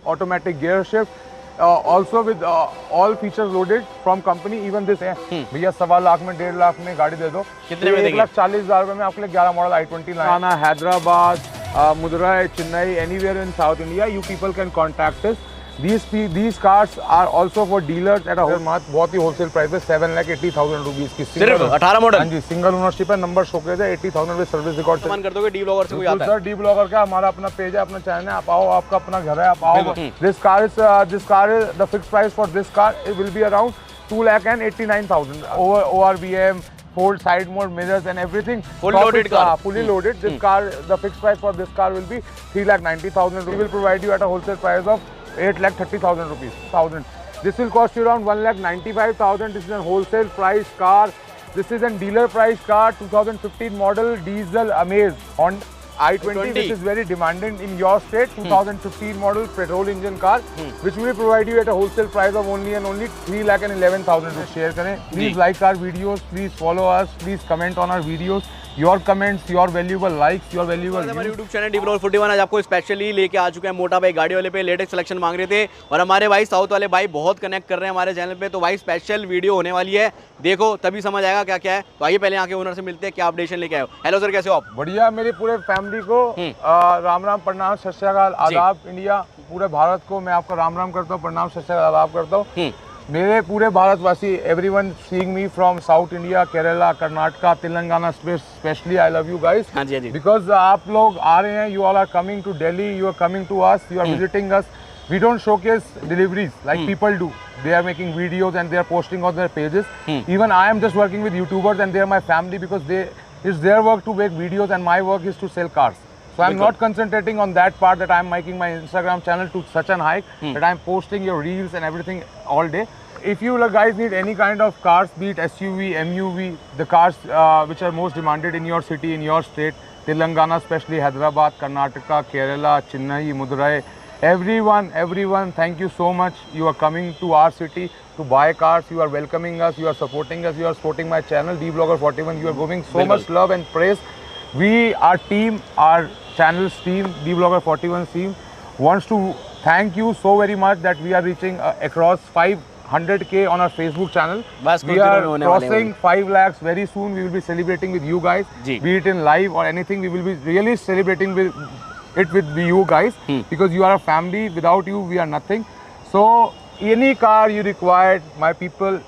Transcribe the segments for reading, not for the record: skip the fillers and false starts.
automatic gear shift, also with all features loaded from company. Even this है भैया 1.25 लाख में 1.5 लाख में गाड़ी दे दो। कितने में देंगे? 1,40,000 रुपए में आपके लिए 11 मॉडल i20 लाना। Hyderabad, Madurai, Chennai, anywhere in South India, you people can contact us. These cars are also for dealers at a बहुत ही होलसेल प्राइस है 7,80,000 रुपीज की। सिर्फ 18 मॉडल? हाँ जी, सिंगल ओनरशिप है, नंबर शोकेस है, 80,000 रुपए सर्विस रिकॉर्ड। मन कर दोगे डी ब्लॉगर से कोई आता है? सर डी ब्लॉगर का हमारा अपना पेज है, अपना चैनल है, आप आओ, आपका अपना घर है, आप आओ। This car is the fix price for this car it will be around 2,89,000 over ORVM, full side mode mirrors and everything. Full loaded car. Fully loaded. This car, the fixed price for this car will be 3,90,000. We will provide you at a wholesale price of 8,30,000 rupees. This will cost you around 1,95,000. This is a wholesale price car. This is a dealer price car, 2015 model diesel Amaze on i20, which is very demanding in your state. 2015 model petrol engine car, which will provide you at a wholesale price of only 3,11,000 rupees. Share करें. Please like our videos. Please follow us. Please comment on our videos. Your comments, your valuable likes, your valuable हमारे YouTube channel D blogger 41 आज आपको specially लेके आ चुके हैं। मोटा भाई गाड़ी वाले पे लेटेस्ट सिलेक्शन मांग रहे थे और हमारे भाई साउथ वाले भाई बहुत कनेक्ट कर रहे हैं हमारे चैनल पे, तो भाई स्पेशल वीडियो होने वाली है, देखो तभी समझ आएगा क्या क्या है। तो आइए पहले आके ओनर से मिलते हैं, क्या अपडेशन लेके आए हो। हेलो सर, कैसे हो आप? बढ़िया। मेरी पूरे फैमिली को राम राम, प्रणाम, सत श्री अकाल, आदाब। इंडिया, पूरे भारत को मैं आपका राम राम करता हूँ, प्रणाम, सत श्री अकाल, आदाब करता हूँ। मेरे पूरे भारतवासी, everyone seeing me from south India, Kerala, Karnataka, Telangana, specially I love you guys, because आप लोग आ रहे हैं, you all are coming to Delhi, you are coming to us, you are visiting us. We don't showcase deliveries like people do. They are making videos and they are posting on their pages. Even I am just working with YouTubers and they are my family because it's their work to make videos and my work is to sell cars. So I'm not concentrating on that part, that I'm making my Instagram channel to such an hike that I'm posting your reels and everything all day. If you guys need any kind of cars, be it SUV, MUV, the cars which are most demanded in your city, in your state, Telangana, especially Hyderabad, Karnataka, Kerala, Chennai, Madurai, everyone, thank you so much. You are coming to our city to buy cars. You are welcoming us. You are supporting us. You are supporting my channel, D Blogger 41. You are giving so much love and praise. Our team, our channel's team, D Blogger 41 team, wants to thank you so very much that we are reaching across 500K on our Facebook channel. We are crossing 5 lakhs very soon. We will be celebrating with you guys, be it in live or anything. We will be really celebrating with you guys because you are a family. Without you we are nothing. So any car you required, my people,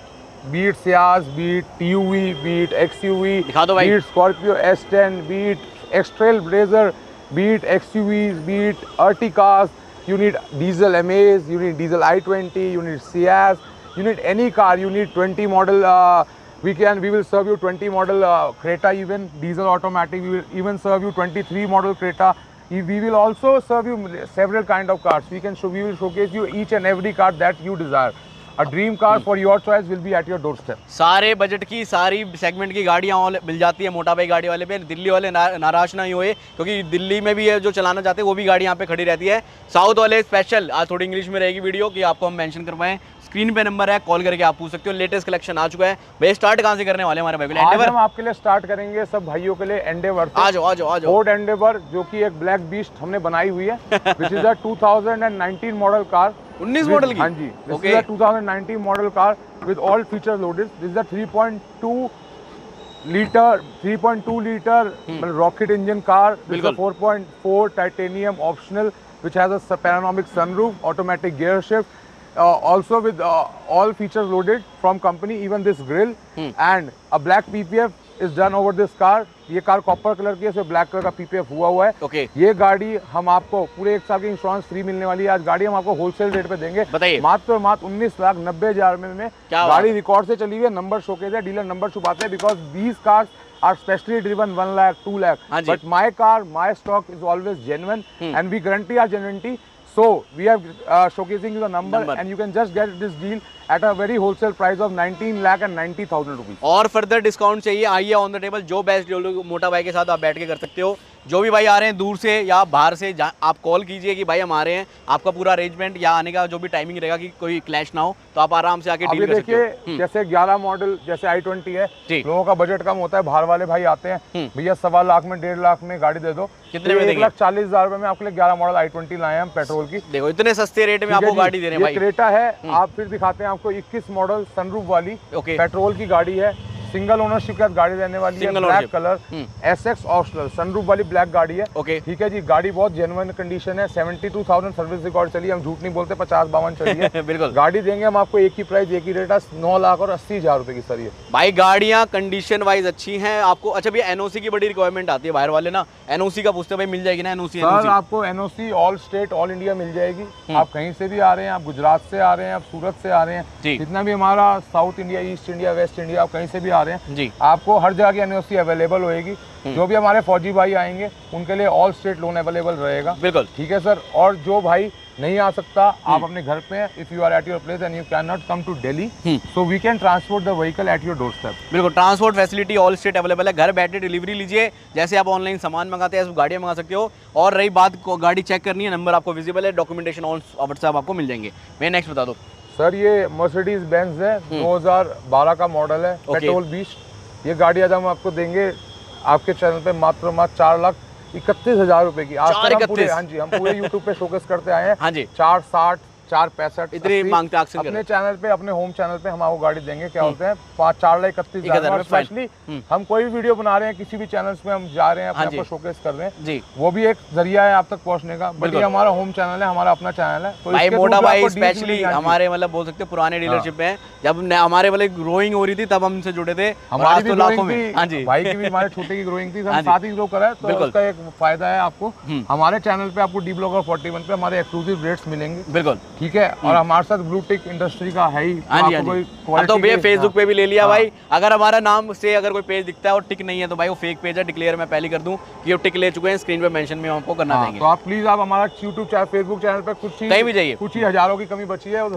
be it Ciaz, be it TUV, be it XUV, be it Scorpio S10, be it X-Trail Blazer, be it XUVs, be it Ertigas, you need diesel Amaze, you need diesel i20, you need Ciaz, you need any car, you need 20 model, we will serve you 20 model Creta, even diesel automatic. We will even serve you 23 model Creta. We will also serve you several kind of cars. We will showcase you each and every car that you desire. A dream car for your choice will be at your doorstep. सारे budget की, सारी segment की गाड़ियाँ मिल जाती है मोटा भाई गाड़ी वाले पे। दिल्ली वाले नाराज नहीं हुए, क्योंकि दिल्ली में भी है जो चलाना चाहते हैं वो भी गाड़ी यहाँ पे खड़ी रहती है। साउथ वाले स्पेशल, आज थोड़ी इंग्लिश में रहेगी वीडियो कि आपको हम मेंशन करवाएं। स्क्रीन पे नंबर है, कॉल करके आप पूछ सकते हो। लेटेस्ट कलेक्शन आ चुका है। भैया स्टार्ट कहाँ से करने वाले हमारे भाई? एंडेवर हम आपके लिए स्टार्ट करेंगे, सब भाइयों के लिए एंडेवर। आ जाओ। फोर्ड एंडेवर, जो कि एक ब्लैक बीस्ट हमने बनाई हुई है, which is a 2019 model car. 19 model की? हाँ जी, this is a 2019 model car with all features loaded. This is a 3.2 litre rocket engine car, 4.4 titanium optional, which has a panoramic sunroof, automatic gear shift, also with all features loaded from company, even this grill, and a black PPF is done over this car. ये car copper colour की है, इसमें black colour का PPF हुआ हुआ है। ये गाड़ी हम आपको पूरे 1 साल की इंश्योरेंस फ्री मिलने वाली है। आज गाड़ी हम आपको होलसेल रेट पे देंगे, मात्र 19,90,000 में। गाड़ी रिकॉर्ड से चली हुई है, नंबर शोकेज है, डीलर नंबर छुपाते हैं, because these cars are specially driven 1 lakh, 2 lakh. But my car, my stock is always genuine, and we guarantee our genuinity. So we are showcasing you the number and you can just get this deal at a very wholesale price of 19,90,000 rupees. और further discount चाहिए, आइए on the table. जो best deal मोटा भाई के साथ आप बैठ के कर सकते हो। जो भी भाई आ रहे हैं दूर से या बाहर से, आप कॉल कीजिए कि भाई हम आ रहे हैं, आपका पूरा अरेंजमेंट या आने का जो भी टाइमिंग रहेगा कि कोई क्लैश ना हो, तो आप आराम से आके डील कर सकते हो। देखिए जैसे 11 मॉडल जैसे i20 है, जी। लोगों का बजट कम होता है, बाहर वाले भाई आते हैं, भैया 1.25 लाख में 1.5 लाख में गाड़ी दे दो, कितने में देंगे? 1,40,000 रुपए में आपके लिए 11 मॉडल i20 लाए हैं हम पेट्रोल की। देखो इतने सस्ते रेट में आपको गाड़ी दे रहे हैं भाई। क्रेटा है, आप फिर दिखाते हैं आपको 21 मॉडल सनरूफ वाली पेट्रोल की गाड़ी है, सिंगल ओनरशिप के साथ गाड़ी रहने वाली है, black colour SX optional sunroof वाली ब्लैक गाड़ी है। ठीक है जी, गाड़ी बहुत जेन्युइन कंडीशन है, 72,000 सर्विस रिकॉर्ड चली है, हम झूठ नहीं बोलते, 50-52 चली है। बिल्कुल। गाड़ी देंगे हम आपको एक ही प्राइस, एक ही रेट है, 9,80,000 रुपए की सर ये। भाई गाड़ियां कंडीशन वाइज अच्छी हैं आपको। अच्छा भैया NOC की बड़ी रिक्वायरमेंट आती है बाहर वाले ना, NOC का पूछते हैं भाई, मिल जाएगी ना NOC? सर आपको NOC all state all India मिल जाएगी, आप कहीं से भी आ रहे हैं, आप गुजरात से आ रहे हैं, आप सूरत से आ रहे हैं, जितना भी हमारा south India, east India, waste India, आप कहीं से भी आ रहे हैं जी, आपको हर जगह की NOC अवेलेबल होएगी। जो भी हमारे फौजी भाई आएंगे उनके लिए ऑल स्टेट लोन अवेलेबल रहेगा। बिल्कुल ठीक है सर। और जो भाई नहीं आ सकता, आप अपने घर पे हैं, if you are at your place and you can not come to Delhi, so we can transport the vehicle at your doorstep. बिल्कुल, transport facility all state available है, घर बैठे डिलीवरी लीजिए, जैसे आप ऑनलाइन सामान मंगाते हैं गाड़ियाँ मंगा सकते हो। और रही बात गाड़ी चेक करनी है, नंबर आपको विजिबल है, डॉक्यूमेंटेशन ऑन व्हाट्सएप आपको मिल जाएंगे। मैं नेक्स्ट बता दो सर, ये मर्सिडीज बेंज है, 2012 का मॉडल है, पेट्रोल बीस्ट। ये गाड़ी आज हम आपको देंगे आपके चैनल पे मात्र 4,31,000 रुपए की। आज तक हम पूरे, हाँ जी, हम पूरे यूट्यूब पे शोकेस करते आए हैं। हाँ जी, 4,60, 4,65 इतनी मांगते हैं अपने चैनल पे, अपने होम चैनल पे हम आपको गाड़ी देंगे। क्या होते हैं 4,31,000। स्पेशली हम कोई भी वीडियो बना रहे हैं, किसी भी चैनल्स में हम जा रहे हैं, अपने आपको शोकेस कर रहे हैं जी, वो भी एक जरिया है आप तक पहुंचने का। बट ये हमारा होम चैनल है, हमारा अपना चैनल है। तो भाई मोटा भाई स्पेशली हमारे मतलब बोल सकते पुराने डीलरशिप में, जब हमारे वाले ग्रोइंग हो रही थी तब हमसे जुड़े थे, हमारी तो लाखों में। हाँ जी, भाई की भी, हमारे छोटे की ग्रोइंग थी, हम साथ ही ग्रो करा है। तो उसका एक फायदा है आपको, हमारे चैनल पे आपको डी ब्लॉगर 41 पे हमारे एक्सक्लूसिव रेट्स मिलेंगे। बिल्कुल ठीक है। और हमारे साथ ब्लू टिक इंडस्ट्री का है ही। तो भैया फेसबुक पे भी ले लिया भाई, अगर हमारा नाम से अगर कोई पेज दिखता है और टिक नहीं है तो भाई वो फेक पेज है, डिक्लेयर मैं पहले कर दूं कि वो टिक ले चुके हैं, स्क्रीन पे मेंशन में आपको करना देंगे। तो आप प्लीज, आप हमारा यूट्यूब चैनल, फेसबुक चैनल पे कुछ ही कहीं भी जाइए, कुछ ही हजारों की कमी बची है,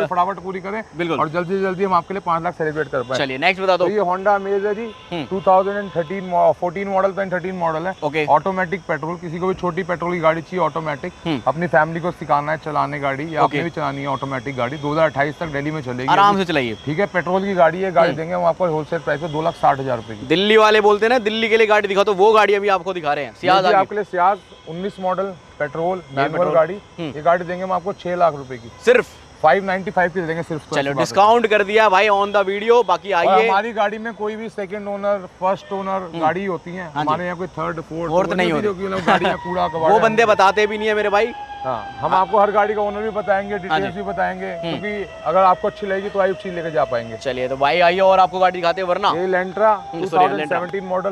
फटाफट पूरी करें। बिल्कुल। और जल्दी जल्दी हम आपके लिए 5 लाख सेलिब्रेट कर पाए। चलिए नेक्स्ट बता दो। ये होंडा अमेज है जी, 2014 मॉडल, 13 मॉडल है, ऑटोमेटिक पेट्रोल। किसी को भी छोटी पेट्रोल की गाड़ी चाहिए ऑटोमेटिक, अपनी फैमिली को सिखाना है चलाने गाड़ी, या आपने भी चलानी है ऑटोमेटिक गाड़ी, 2028 तक दिल्ली में चलेगी, आराम से चलाइए। ठीक है, पेट्रोल की गाड़ी है, गाड़ी देंगे हम आपको होलसेल प्राइस पे 2,60,000 रुपए की। दिल्ली वाले बोलते हैं ना दिल्ली के लिए गाड़ी दिखाओ, तो वो गाड़ी अभी आपको दिखा रहे हैं। सियाज आपके लिए सियाज 19 मॉडल पेट्रोल मैनुअल गाड़ी, ये गाड़ी देंगे हम आपको 6 लाख रुपए की, सिर्फ 595 की देंगे सिर्फ। चलो डिस्काउंट कर दिया भाई ऑन द वीडियो। बाकी आइए, हमारी गाड़ी में कोई भी सेकंड ओनर, फर्स्ट ओनर गाड़ी होती है, हमारे यहाँ कोई थर्ड फोर्थ नहीं होती गाड़ियाँ, कूड़ा कबाड़ वो बंदे बताते भी नहीं है मेरे भाई। हाँ, हम आपको हर गाड़ी का ओनर भी बताएंगे, डिटेल्स भी बताएंगे, क्योंकि अगर आपको अच्छी लगेगी तो आप चीज लेके जा पाएंगे। चलिए तो भाई आइए और आपको गाड़ी दिखाते हैं। वरना ये लेंट्रा 2017 मॉडल,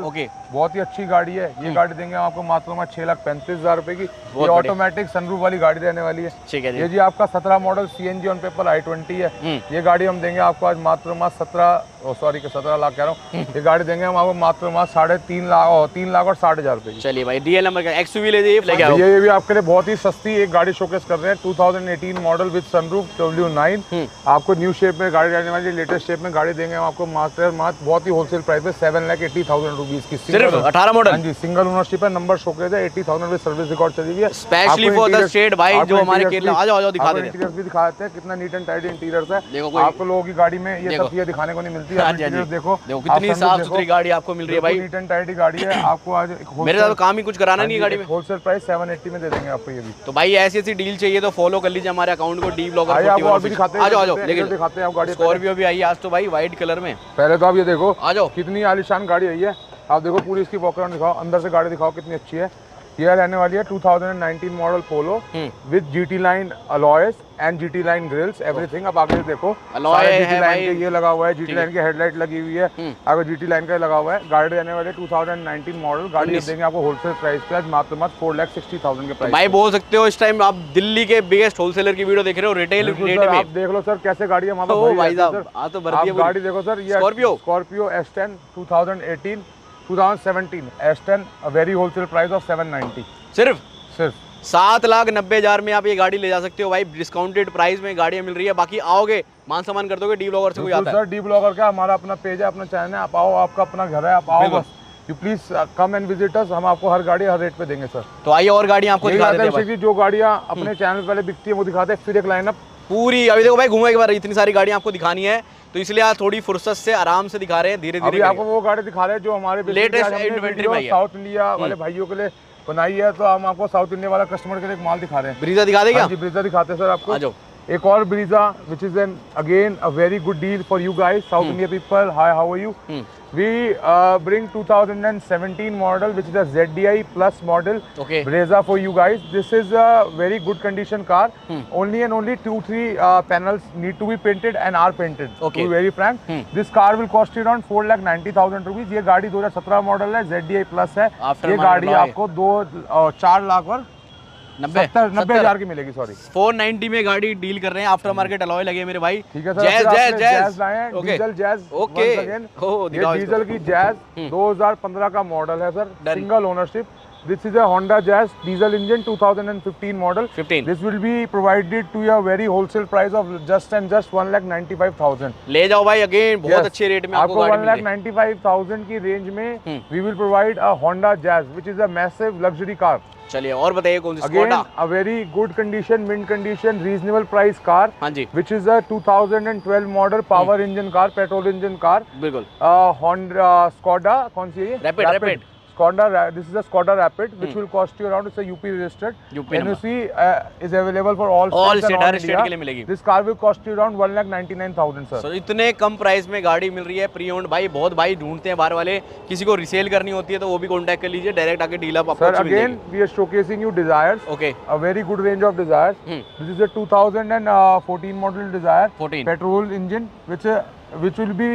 बहुत ही अच्छी गाड़ी है। ये गाड़ी देंगे आपको मात्र 6,35,000 रुपए की। ये ऑटोमेटिक सनरूफ वाली गाड़ी रहने वाली है। ठीक है, ये जी आपका 17 model CNG on paper i20 है। ये गाड़ी हम देंगे आपको आज मात्र 17 लाख कह रहा हूँ। ये गाड़ी देंगे हम आपको मात्र 3 लाख और 60,000 रुपए की। चलिए भाई DL नंबर का XUV ले जाइए। ये भी आपके लिए बहुत ही सस्ती एक गाड़ी शोकेस कर रहे हैं, 2018 मॉडल विद सनरूफ W9। आपको न्यू शेप में गाड़ी रहने वाली, लेटेस्ट शेप में गाड़ी देंगे हम आपको मात्र बहुत ही होलसेल प्राइस पे 7,80,000 रुपीज की। सिर्फ 18 मॉडल, हाँ जी, सिंगल ओनरशिप है, नंबर शोकेस है, 80,000 विद सर्विस रिकॉर्ड चली हुई है। स्पेशली फॉर द स्टेट भाई, जो हमारे केरला। आ जाओ दिखा देते हैं, इंटीरियर्स भी दिखाते हैं, कितना नीट एंड टाइडी इंटीरियर्स है। आपको लोगों की गाड़ी में ये सब चीजें दिखाने को नहीं मिलती है। इंटीरियर्स देखो कितनी साफ सुथरी गाड़ी आपको मिल रही है भाई, नीट एंड टाइडी गाड़ी है। आपको आज मेरे साथ काम ही कुछ कराना नहीं है गाड़ी में, होलसेल प्राइस 780 में दे देंगे आपको ये भी। तो भाई ऐसी ऐसी डील चाहिए तो फॉलो कर लीजिए हमारे अकाउंट को, डी ब्लॉगर। आ जाओ लेकिन दिखाते हैं गाड़ी। स्कॉर्पियो भी आई आज तो भाई व्हाइट कलर में। पहले तो आप ये देखो, आ जाओ, कितनी आलीशान गाड़ी आई है। आप देखो पूरी इसकी बैकग्राउंड दिखाओ, अंदर से गाड़ी दिखाओ कितनी अच्छी है। ये रहने वाली है 2019 model Polo with GT line alloys and GT line grills, everything. आप आगे देखो, GT लाइन के ये लगा हुआ है, GT लाइन की हेडलाइट लगी हुई है, आगे GT लाइन का लगा हुआ है। गाड़ी रहने वाली है 2019 मॉडल, गाड़ी देंगे आपको होलसेल प्राइस पे आज मात्र 4,60,000 के प्राइस। भाई बोल सकते हो इस टाइम आप दिल्ली के बिगेस्ट होलसेलर की वीडियो देख रहे हो रिटेल रेट में। आप देख लो सर कैसे गाड़ी है हमारे भाई साहब, आ तो भर दिया गाड़ी देखो सर। ये Scorpio S10 2017 S10, a very wholesale price of 790। सिर्फ 7,90,000 में आप ये गाड़ी ले जा सकते हो भाई, डिस्काउंटेड प्राइस में गाड़ियां मिल रही है। बाकी आओगे मान सम्मान कर दोगे, डी ब्लॉगर से कोई आता है। सर डी ब्लॉगर का हमारा अपना पेज है, अपना चैनल है, आप आओ, आपका अपना घर है, आप आओ बस। You please come and visit us, हम आपको हर गाड़ी हर रेट पे देंगे सर। तो आइए और गाड़ी आपको दिखा देते हैं भाई। की जो गाड़ियाँ अपने चैनल पहले बिकती है वो दिखाते हैं, फिर एक लाइनअप पूरी। अभी देखो भाई घूमे एक बार, इतनी सारी गाड़ियाँ आपको दिखानी है, तो इसलिए आज थोड़ी फुर्सत से आराम से दिखा रहे हैं, धीरे धीरे। आपको वो गाड़ी दिखा रहे हैं जो हमारे लेटेस्ट इन्वेंटरी में साउथ इंडिया वाले भाइयों के लिए बनाई है, तो हम आपको साउथ इंडिया वाला कस्टमर के लिए माल दिखा रहे हैं। ब्रीजा दिखा देगा? जी ब्रीजा दिखाते हैं सर आपको। आ जाओ। एक और Brezza which is an again a very good deal for you guys, south India people. Hi, how are you? We bring 2017 model, which is a ZDI Plus model, Brezza for you guys. This is a very good condition car. Only and only 2-3 panels need to be painted and are painted. To be very frank, this car will cost you around 4,90,000 rupees. ये गाड़ी 2017 model है, ZDI Plus है। ये गाड़ी आपको 4 लाख और 90,000 की मिलेगी। सॉरी, 490 में गाड़ी डील कर रहे हैं, आफ्टर मार्केट अलॉय लगे मेरे भाई। ठीक है सर, जैज लाए हैं, डीजल जैज। ओके, ये डीजल की जैज 2015 का मॉडल है sir, single ownership. This is a Honda Jazz diesel engine 2015 model. 15. This will be provided to a very wholesale price of just 1,95,000. ले जाओ भाई, अगेन बहुत अच्छे रेट में आपको गाड़ी मिलेगी। 1,95,000 की रेंज में we will provide a Honda Jazz, which is a massive luxury car. चलिए और बताइए कौन सी? Again, a very good condition, mint condition, reasonable price car. हाँ जी। Which is a 2012 model power engine car, petrol engine car. बिल्कुल। Honda Skoda, कौन सी है? Rapid. Skoda, this is a Skoda Rapid, which will cost you around, it's a UP registered. NOC is available for all states and all India. के लिए मिलेगी। This car will cost you around 1,99,000 sir. So, इतने कम price में गाड़ी मिल रही है pre owned. भाई बहुत भाई ढूंढते हैं बाहर वाले, किसी को रिसेल करनी होती है तो वो भी कांटेक्ट कर लीजिए, डायरेक्ट आके डील अप आपको। Sir, again we are showcasing you Desires. Okay. A very good range of Desires. This is a 2014 model Desire. 14. Petrol engine, which will be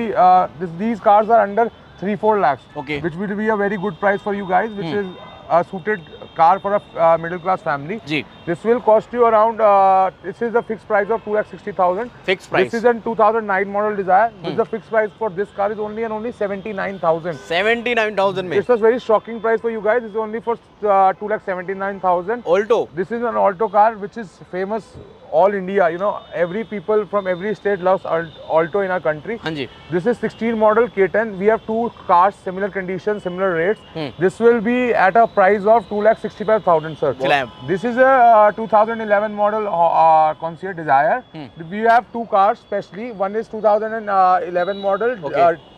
these cars are under 3-4 lakhs. Okay. Which will be a very good price for you guys, which is a suited car for a middle class family. जी. This will cost you around, this is the fixed price of 2,60,000. Fixed price. This is a 2009 model Desire. This the fixed price for this car is only and only 79,000. 79,000 में. It's a very shocking price for you guys. It's only for 2,79,000. Alto. This is an Alto car which is famous all India. You know, every people from every state loves Alto in our country. हाँ जी. This is 16 model K10. We have 2 cars, similar conditions, similar rates. This will be at a price of 2,65,000 sir. This is a 2011 model Concierge Desire. We have 2 cars specially. One is 2011 model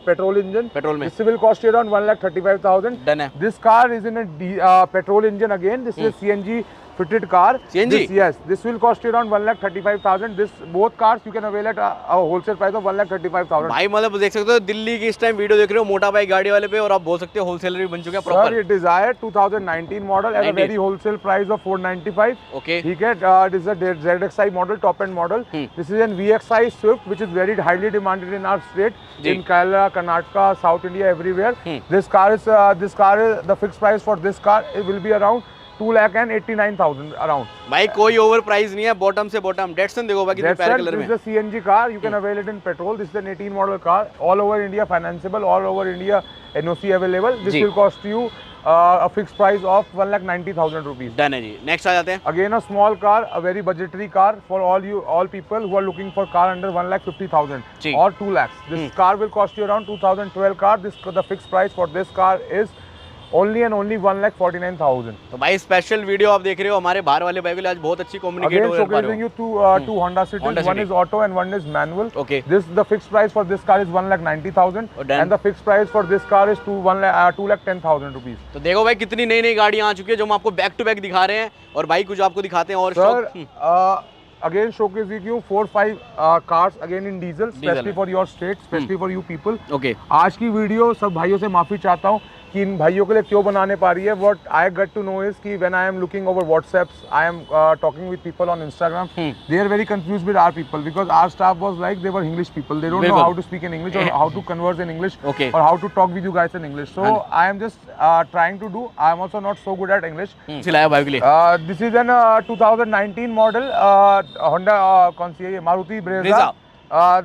petrol engine. This will cost you around 1,35,000. Done है. This car is in a petrol engine again. This is a CNG fitted car. CNG? Yes, this will cost you around 1,35,000. This both cars you can avail at a wholesale price of 1,35,000. भाई मतलब देख सकते हो, दिल्ली की इस time video देख रहे हो मोटा भाई गाड़ी वाले पे, और आप बोल सकते हो होलसेलर भी बन चुके हैं प्रॉपर। Sir, ये Desire 2019 model at a very wholesale price of 495. Okay. ठीक है, this is a ZXi model, top end model. This is an VXi Swift, which is very highly demanded in our state, in Kerala, Karnataka, South India, everywhere. This car is the fixed price for this car. It will be around 2,89,000 around. भाई कोई over price नहीं है, bottom से bottom. Datsun देखो भाई कितने प्यारे colour में। This is a CNG car. You can avail it in petrol. This is an 18 model car. All over India financeable. All over India NOC available. This will cost you a fixed price of 1,90,000 rupees. Done है जी। Next आ जाते हैं। Again a small car, a very budgetary car for all people who are looking for car under 1,50,000 or 2 lakhs. This car will cost you around 2012 car. The fixed price for this car is only and only 1,49,000. तो भाई special video आप देख रहे हो हमारे बाहर वाले भाई के लिए, आज बहुत अच्छी कम्युनिकेट हो रही है। Again showcasing you two Honda Cities. One is auto and one is manual. Okay. The fixed price for this car is 1,90,000 and the fixed price for this car is 2,10,000 rupees. तो देखो भाई कितनी नई नई गाड़ियाँ आ चुकी है जो हम आपको बैक टू बैक दिखा रहे हैं, और भाई कुछ आपको दिखाते हैं और Sir, again showcasing you 4-5 cars again in diesel, especially for your state, especially for you people. Okay. आज की वीडियो सब भाइयों से माफी चाहता हूँ कि इन भाइयों के लिए क्यों बनाने पा रही है। What I get to know is कि when I am looking over WhatsApps, I am talking with people on Instagram. They are very confused with our people because our staff was like they were English people. They don't know how to speak in English or how to converse in English or how to talk with you guys in English. So I am just trying to do. I am also not so good at English. सिलाया भाई के लिए। This is an 2019 model Honda कौन सी है ये? Maruti Brezza.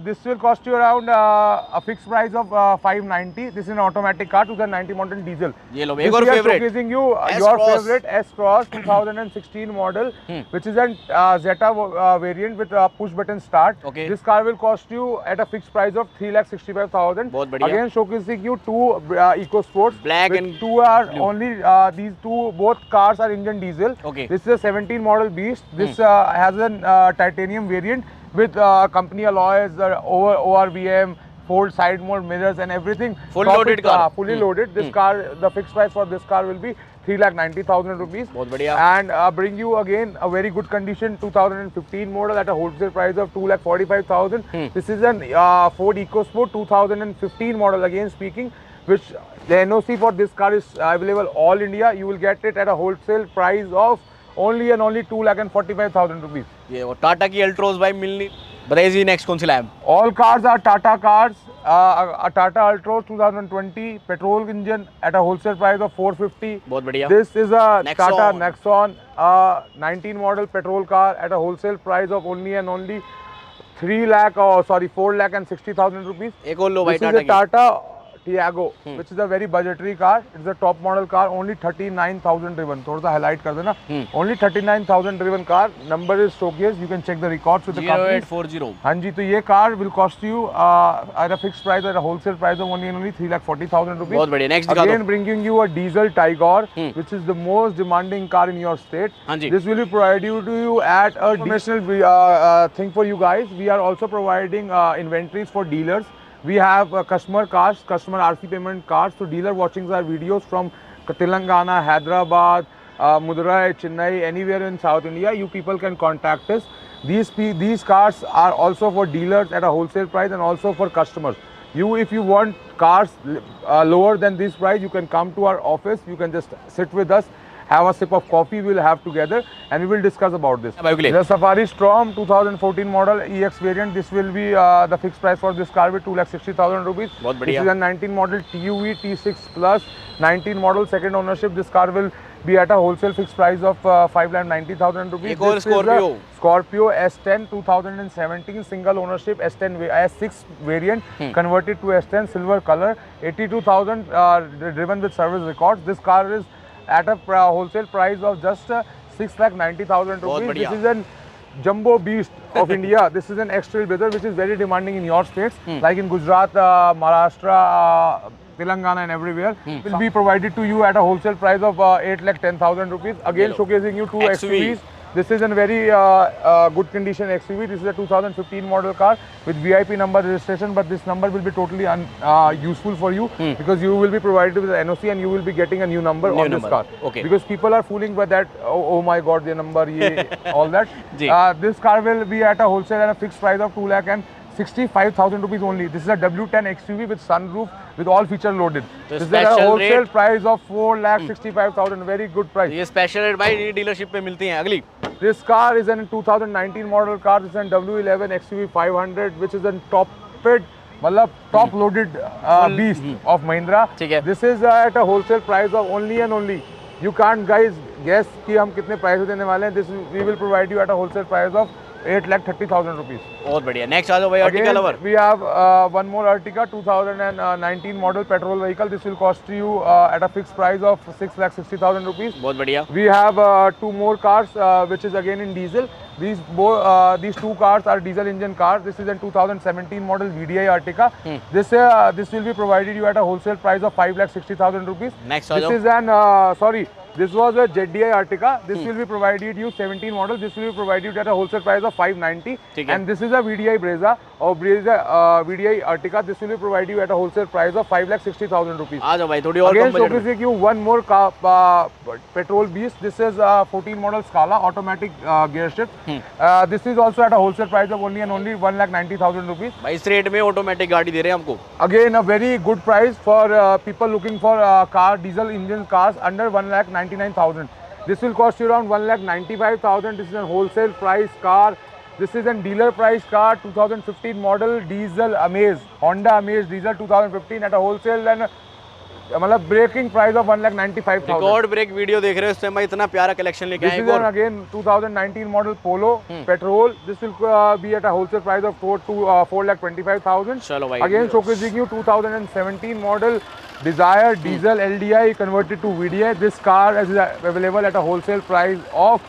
This will cost you around a fixed price of 590. This is an automatic car, 2019 model diesel. ये लो This एक और we are favourite showcasing you your S-Cross. favorite S-Cross 2016 model, which is an Zeta variant with push button start. Okay. This car will cost you at a fixed price of 3,65,000. बहुत बढ़िया। Again showcasing you two Eco Sports. Black with and two are blue. only these two. Both cars are engine diesel. Okay. This is a 17 model Beast. This has a titanium variant with company alloys, ORVM, fold side mode mirrors and everything. Full Top loaded it, car. Fully loaded. This car, the fixed price for this car will be 3,90,000 rupees. बहुत बढ़िया। And bring you again a very good condition 2015 model at a wholesale price of 2,45,000. This is an Ford EcoSport 2015 model. Again speaking, which the NOC for this car is available all India. You will get it at a wholesale price of only and only 2,45,000 rupees. ये वो टाटा की अल्ट्रोज भाई मिलनी। बताइए जी next कौन सी लाए? All cars are Tata cars. A Tata Altroz 2020 petrol engine at a wholesale price of 450. बहुत बढ़िया। This is a Nexon. Tata Nexon 19 model petrol car at a wholesale price of only and only 4,60,000 rupees. एक और लो भाई This is Tata a की। Tata Tiago, which is a very budgetary car. It's a top model car, only 39,000 driven. थोड़ा सा highlight कर देना. Only 39,000 driven car. Number is showcased. You can check the records with the company. 0840। हाँ जी, तो ये car will cost you at a fixed price, at a wholesale price of only and only 3,40,000 rupees. बहुत बढ़िया। Next दिखा दो। Again bringing you a diesel Tigor, which is the most demanding car in your state. हाँ जी। This will be provided to you at a informational thing for you guys. We are also providing inventories for dealers. We have customer cars, customer RC payment cars. So dealer watching our videos from Telangana, Hyderabad, Madurai, Chennai, anywhere in South India. You people can contact us. These cars are also for dealers at a wholesale price and also for customers. If you want cars lower than this price, you can come to our office. You can just sit with us, have a sip of coffee. We will have together and we will discuss about this. The Safari Storm 2014 model EX variant. This will be the fixed price for this car with 2,60,000 rupees. This is a 19 model TUV T6 Plus 19 model second ownership. This car will be at a wholesale fixed price of 5,90,000 rupees. एक और Scorpio. Scorpio S10 2017 single ownership S6 variant converted to S10 silver color. 82,000 driven with service records. This car is at a wholesale price of just 6,90,000 rupees. This is an jumbo beast of India. This is an X-Trailblazer which is very demanding in your states, like in Gujarat, Maharashtra, Telangana and everywhere. Will be provided to you at a wholesale price of 8,10,000 rupees. Again showcasing you two XUVs. This is a very good condition XUV. This is a 2015 model car with VIP number registration, but this number will be totally useful for you because you will be provided with an NOC and you will be getting a new number on this car. Okay. Because people are fooling by that, oh my god, the number, all that. This car will be at a wholesale at a fixed price of 2,65,000 rupees only. This is a W10 XUV with sunroof with all feature loaded. This is a wholesale price of 4,65,000. Very good price. ये special rate भाई dealership पे मिलती हैं। अगली This car is a 2019 model car. This is a W11 XUV 500, which is a top loaded beast of Mahindra. This is at a wholesale price of only and only. You can't guys guess कि हम कितने price देने वाले हैं. This we will provide you at a wholesale price of 8,30,000 rupees. बहुत बढ़िया. Next आ जाओ भाई Ertiga lover. We have one more Ertiga 2019 model petrol vehicle. This will cost you at a fixed price of 6,60,000 rupees. बहुत बढ़िया. We have two more cars which is again in diesel. These two cars are diesel engine cars. This is a 2017 model VDI Ertiga. This will be provided you at a wholesale price of 5,60,000 rupees. Next this is an this was a ZDI Ertiga. This will be provided you 17 model. This will be provided at a wholesale price of 590. And this is a VDI Brezza or VDI Ertiga. This will be provided you at a wholesale price of 5,60,000 rupees. Again, showcasing you one more car, petrol beast. This is a 14 model Scala automatic gear shift. This is also at a wholesale price of only and only 1,90,000 rupees. भाई इस rate में automatic गाड़ी दे रहे हैं हमको. Again, a very good price for people looking for car diesel engine cars under 1,99,000. This will cost you around 1,95,000. This is a wholesale price car. This is a dealer price car, 2015 model diesel Amaze, Honda Amaze diesel 2015 at a wholesale and मतलब breaking price of 1,95,000। Record break video देख रहे हो, इस time भाई इतना प्यारा collection लेके आए। This is an again 2019 model Polo petrol. This will be at a wholesale price of 4,25,000. चलो भाई, Again showcasing you 2017 model Desire diesel LDI converted to VDI. This car is available at a wholesale price of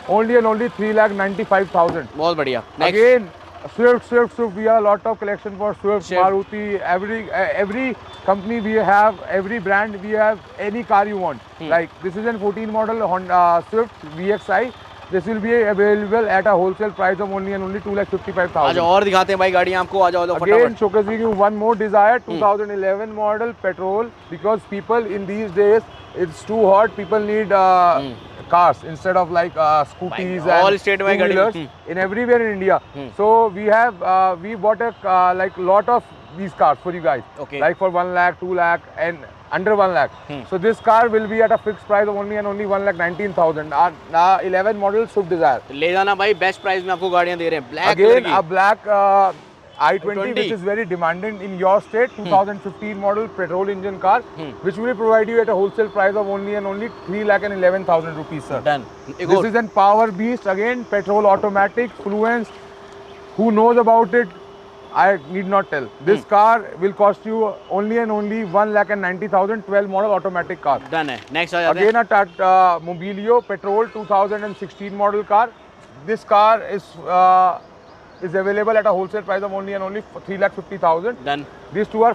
only and only 3,95,000. बहुत बढ़िया। Next Again, Swift. We have a lot of collection for Swift, Maruti, every company we have, every brand we have, any car you want. Like this is a 14 model Honda Swift VXI. This will be available at a wholesale price of only and only 2,55,000. आज और दिखाते हैं भाई गाड़ियाँ आपको। आ जाओ Again, फटाफट। showcasing you one more Desire 2011 model petrol, because people in these days it's too hot. People need cars instead of like scooties all and state में गाड़ी। two-wheelers in everywhere in India. So we have we bought a like lot of these cars for you guys. Okay. Like for 1 lakh, 2 lakh, and under 1 lakh. So this car will be at a fixed price of only and only 1,19,000. 11 model Swift Desire. ले जाना भाई, best price में आपको गाड़ियाँ दे रहे हैं। Black Again, a colour black I-20, I-20. which is very demanding in your state, 2015 model petrol engine car, which will provide you at a wholesale price of only and only 3,11,000 rupees, sir. Done. एक This और is a power beast, again, petrol automatic, Fluence. Who knows about it? I need not tell. This car will cost you only and only 1,90,000, 12 model automatic car. Done है। Next आ जाते हैं। Again, a Tata Mobilio petrol 2016 model car. This car is available at a wholesale price of only and only 3,50,000. Done. These two are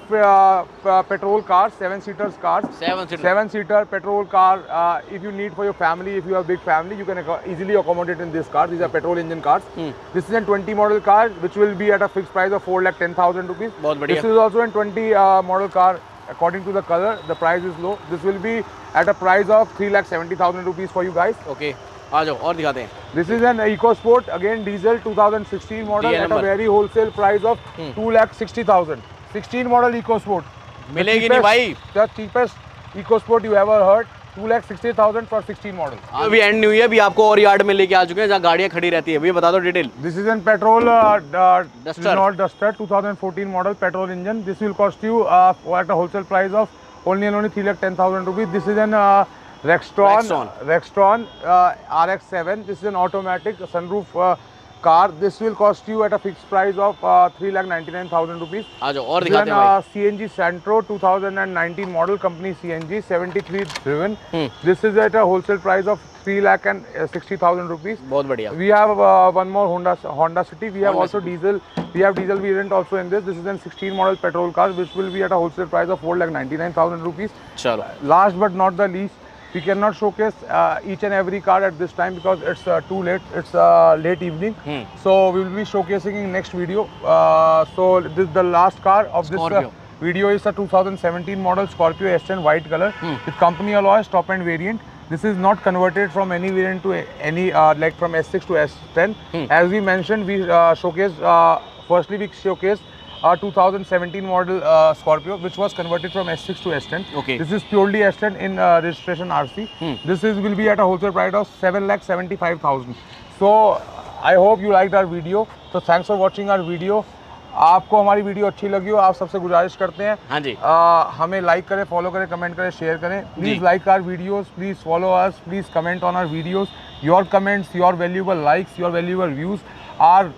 petrol cars, 7-seater cars. 7 seater. 7-seater petrol car. If you need for your family, if you have a big family, you can easily accommodate in this car. These are petrol engine cars. This is a 20 model car, which will be at a fixed price of 4,10,000 rupees. बहुत बढ़िया। This is also a 20 model car. According to the color, the price is low. This will be at a price of 3,70,000 rupees for you guys. Okay, आ जाओ और दिखाते हैं। This is an EcoSport, again diesel 2016 model DL at a number. very wholesale price of 2,60,000. 16 model EcoSport. The मिलेगी नहीं भाई। The cheapest EcoSport you ever heard. 2,60,000 for 16 model. अभी and नहीं हुई है, अभी आपको और यार्ड में लेके आ चुके हैं जहाँ गाड़ियाँ खड़ी रहती है। भैया बता दो detail. This is a petrol Duster. Renault Duster 2014 model petrol engine. This will cost you at a wholesale price of only and only 3,10,000 rupees. This is an Rextron RX7. This is an automatic sunroof car. This will cost you at a fixed price of 3,99,000 rupees. आ जाओ और This is दिखाते हैं भाई। CNG Santro 2019 model company CNG 73 driven. This is at a wholesale price of 3,60,000 rupees. बहुत बढ़िया। We have one more Honda City. We have Honda also diesel. We have diesel variant also in this. This is a 16 model petrol car, which will be at a wholesale price of 4,99,000 rupees. चलो Last but not the least, we cannot showcase each and every car at this time because it's too late. It's late evening. So we will be showcasing in next video. So this is the last car of this Scorpio. video. Is a 2017 model Scorpio S10 white color with company alloys top end variant. This is not converted from any variant to any like from S6 to S10. As we mentioned, we showcased firstly we showcased 2017 model Scorpio, which was converted from S6 to S10. Okay. This is purely S10 in registration RC. This will be at a wholesale price of 7,75,000. So I hope you liked our video. So thanks for watching our video. आपको हमारी video अच्छी लगी हो, आप सबसे गुजारिश करते हैं हाँ जी। हमें लाइक करें, फॉलो करें, कमेंट करें, शेयर करें. Please like our videos, please follow us, please comment on our videos. Your comments, your valuable likes, your valuable views are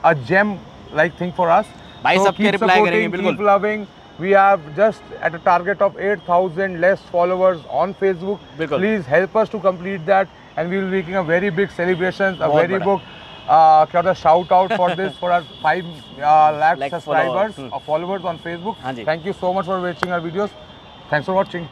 a gem like thing for us. भाई सबके reply करेंगे बिल्कुल. Keep loving. We have just at a target of 8,000 less followers on Facebook. बिल्कुल. Please help us to complete that, and we will be making a very big celebrations, a बहुत very बड़ा. big क्या होता है shout out for this for our 5 lakh Lakh subscribers followers. or followers on Facebook. हाँ जी. Thank you so much for watching our videos. Thanks for watching.